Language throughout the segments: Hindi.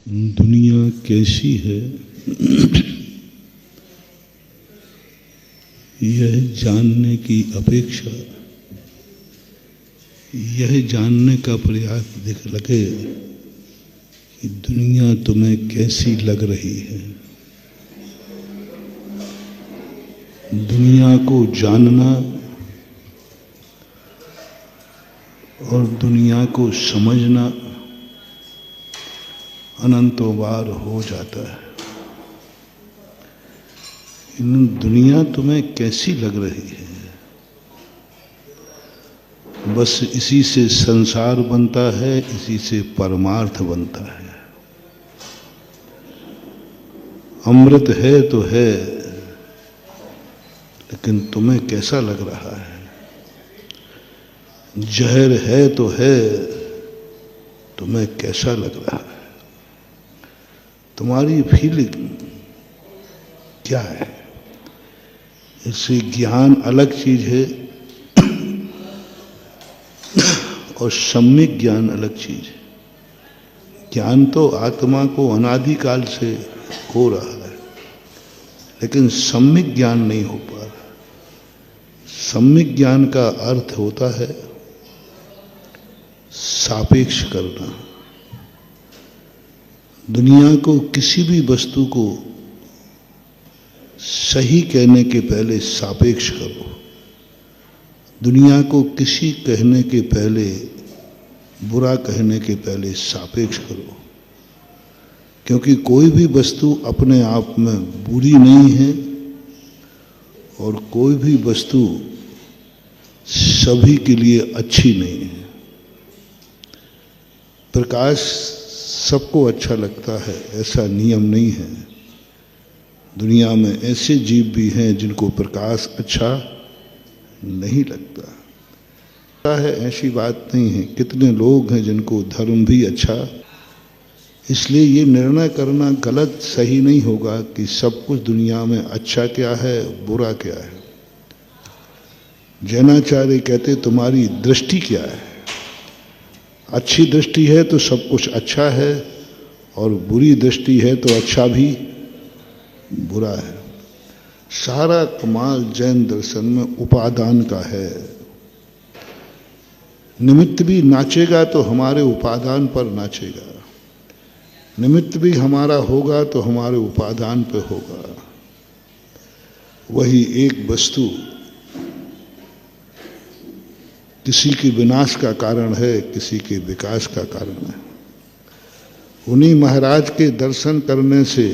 दुनिया कैसी है यह जानने की अपेक्षा यह जानने का प्रयास दिख लगे कि दुनिया तुम्हें कैसी लग रही है। दुनिया को जानना और दुनिया को समझना अनंतों बार हो जाता है। इन दुनिया तुम्हें कैसी लग रही है, बस इसी से संसार बनता है, इसी से परमार्थ बनता है। अमृत है तो है, लेकिन तुम्हें कैसा लग रहा है। जहर है तो है, तुम्हें कैसा लग रहा है। तुम्हारी फीलिंग क्या है। इससे ज्ञान अलग चीज है और सम्यक ज्ञान अलग चीज है। ज्ञान तो आत्मा को अनादिकाल से हो रहा है, लेकिन सम्यक ज्ञान नहीं हो पा रहा। सम्यक ज्ञान का अर्थ होता है सापेक्ष करना। दुनिया को, किसी भी वस्तु को सही कहने के पहले सापेक्ष करो। दुनिया को किसी कहने के पहले, बुरा कहने के पहले सापेक्ष करो, क्योंकि कोई भी वस्तु अपने आप में बुरी नहीं है और कोई भी वस्तु सभी के लिए अच्छी नहीं है। प्रकाश सबको अच्छा लगता है, ऐसा नियम नहीं है। दुनिया में ऐसे जीव भी हैं जिनको प्रकाश अच्छा नहीं लगता है, ऐसी बात नहीं है। कितने लोग हैं जिनको धर्म भी अच्छा। इसलिए ये निर्णय करना गलत सही नहीं होगा कि सब कुछ दुनिया में अच्छा क्या है, बुरा क्या है। जैनाचार्य कहते तुम्हारी दृष्टि क्या है। अच्छी दृष्टि है तो सब कुछ अच्छा है, और बुरी दृष्टि है तो अच्छा भी बुरा है। सारा कमाल जैन दर्शन में उपादान का है। निमित्त भी नाचेगा तो हमारे उपादान पर नाचेगा, निमित्त भी हमारा होगा तो हमारे उपादान पे होगा। वही एक वस्तु किसी के विनाश का कारण है, किसी के विकास का कारण है। उन्हीं महाराज के दर्शन करने से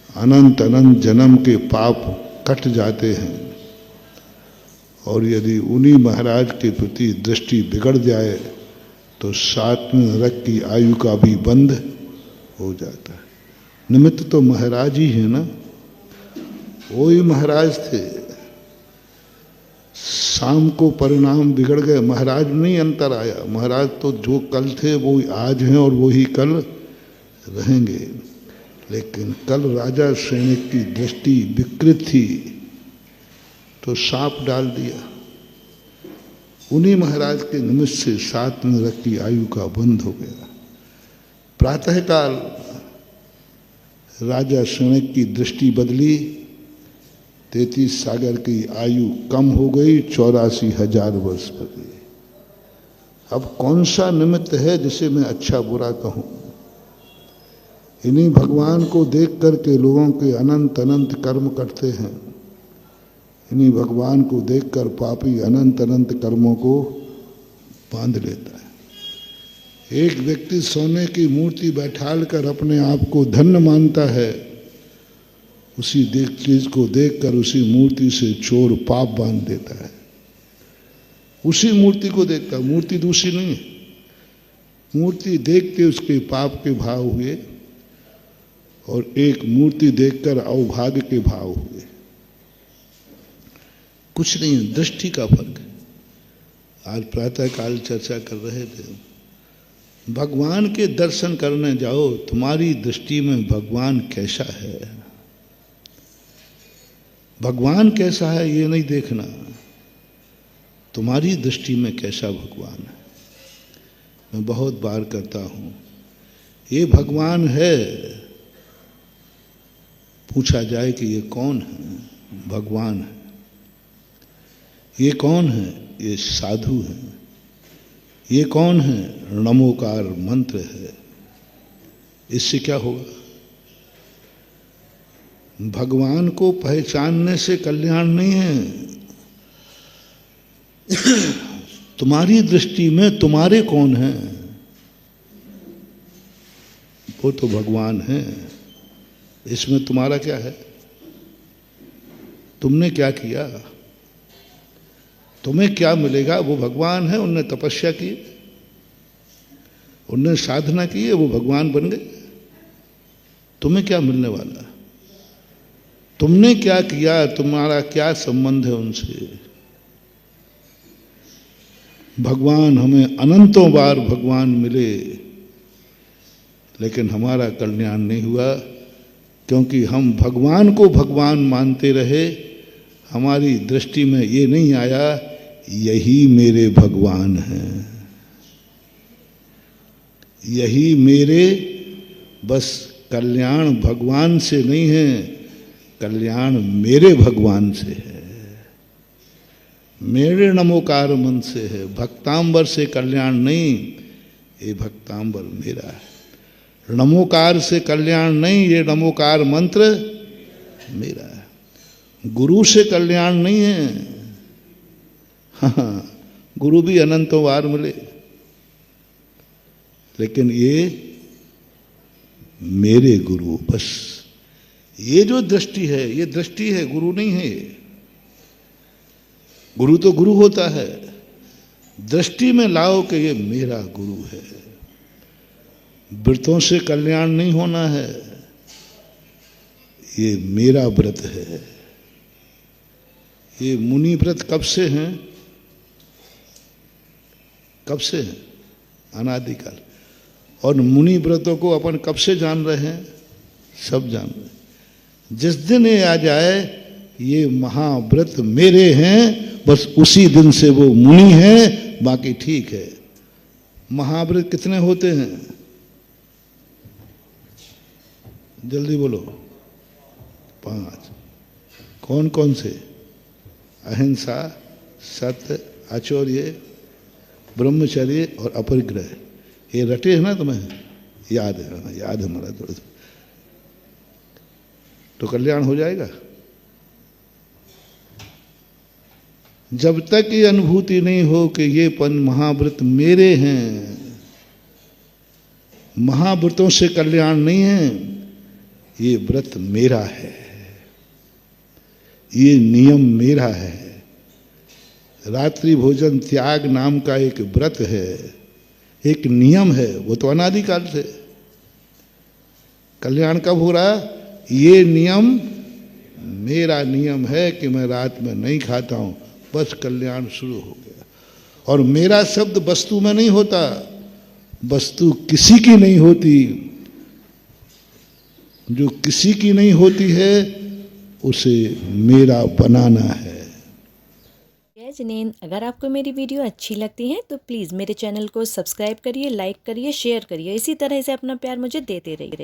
अनंत अनंत जन्म के पाप कट जाते हैं, और यदि उन्हीं महाराज के प्रति दृष्टि बिगड़ जाए तो 7वें नरक की आयु का भी बंद हो जाता है। निमित्त तो महाराज ही है ना, वो ही महाराज थे। शाम को परिणाम बिगड़ गए, महाराज नहीं अंतर आया। महाराज तो जो कल थे वो आज हैं और वो ही कल रहेंगे। लेकिन कल राजा सैनिक की दृष्टि विकृत थी तो सांप डाल दिया। उन्हीं महाराज के निमित्त से 7वें नरक की आयु का बंद हो गया। प्रातःकाल राजा सैनिक की दृष्टि बदली, 33 सागर की आयु कम हो गई, 84,000 वर्ष पर गई। अब कौन सा निमित्त है जिसे मैं अच्छा बुरा कहूं। इन्हीं भगवान को देख करके लोगों के अनंत अनंत कर्म करते हैं। इन्हीं भगवान को देखकर पापी अनंत अनंत कर्मों को बांध लेता है। एक व्यक्ति सोने की मूर्ति बैठाल कर अपने आप को धन्य मानता है, उसी चीज को देखकर उसी मूर्ति से चोर पाप बांध देता है। उसी मूर्ति को देखता, मूर्ति दूसरी नहीं है। मूर्ति देख के उसके पाप के भाव हुए, और एक मूर्ति देखकर अवभाग्य के भाव हुए। कुछ नहीं है, दृष्टि का फर्क है। आज प्रातःकाल चर्चा कर रहे थे, भगवान के दर्शन करने जाओ, तुम्हारी दृष्टि में भगवान कैसा है। भगवान कैसा है ये नहीं देखना, तुम्हारी दृष्टि में कैसा भगवान है। मैं बहुत बार कहता हूँ, ये भगवान है। पूछा जाए कि ये कौन है? भगवान है। ये कौन है? ये साधु है। ये कौन है? नमोकार मंत्र है। इससे क्या होगा? भगवान को पहचानने से कल्याण नहीं है। तुम्हारी दृष्टि में तुम्हारे कौन है? वो तो भगवान है। इसमें तुम्हारा क्या है? तुमने क्या किया? तुम्हें क्या मिलेगा? वो भगवान है। उनने तपस्या की, उनने साधना की है, वो भगवान बन गए। तुम्हें क्या मिलने वाला? तुमने क्या किया? तुम्हारा क्या संबंध है उनसे? भगवान, हमें अनंतों बार भगवान मिले, लेकिन हमारा कल्याण नहीं हुआ, क्योंकि हम भगवान को भगवान मानते रहे। हमारी दृष्टि में ये नहीं आया यही मेरे भगवान हैं, यही मेरे। बस कल्याण भगवान से नहीं है, कल्याण मेरे भगवान से है, मेरे नमोकार मन से है। भक्तांबर से कल्याण नहीं, ये भक्तांबर मेरा है। नमोकार से कल्याण नहीं, ये नमोकार मंत्र मेरा है। गुरु से कल्याण नहीं है। हाँ, गुरु भी अनंतों बार मिले, लेकिन ये मेरे गुरु। बस ये जो दृष्टि है, ये दृष्टि है, गुरु नहीं है ये। गुरु तो गुरु होता है। दृष्टि में लाओ कि ये मेरा गुरु है। व्रतों से कल्याण नहीं होना है, ये मेरा व्रत है। ये मुनि व्रत कब से हैं? कब से हैं? अनादिकाल। और मुनि व्रतों को अपन कब से जान रहे हैं? सब जान रहे हैं। जिस दिन ये आ जाए ये महाव्रत मेरे हैं, बस उसी दिन से वो मुनि है, बाकी ठीक है। महाव्रत कितने होते हैं? जल्दी बोलो। 5। कौन कौन से? अहिंसा, सत्य, आचौर्य, ब्रह्मचर्य और अपरिग्रह। ये रटे है ना तुम्हें? याद है? याद है हमारा थोड़ा सा, तो कल्याण हो जाएगा। जब तक ये अनुभूति नहीं हो कि ये महाव्रत मेरे हैं, महाव्रतों से कल्याण नहीं है, ये व्रत मेरा है, ये नियम मेरा है। रात्रि भोजन त्याग नाम का एक व्रत है, एक नियम है, वो तो अनादिकाल से। कल्याण कब हो रहा? ये नियम मेरा नियम है कि मैं रात में नहीं खाता हूं, बस कल्याण शुरू हो गया। और मेरा शब्द वस्तु में नहीं होता, वस्तु किसी की नहीं होती। जो किसी की नहीं होती है उसे मेरा बनाना है। जय जिनेंद्र, अगर आपको मेरी वीडियो अच्छी लगती है तो प्लीज़ मेरे चैनल को सब्सक्राइब करिए, लाइक करिए, शेयर करिए। इसी तरह से अपना प्यार मुझे देते रहिए।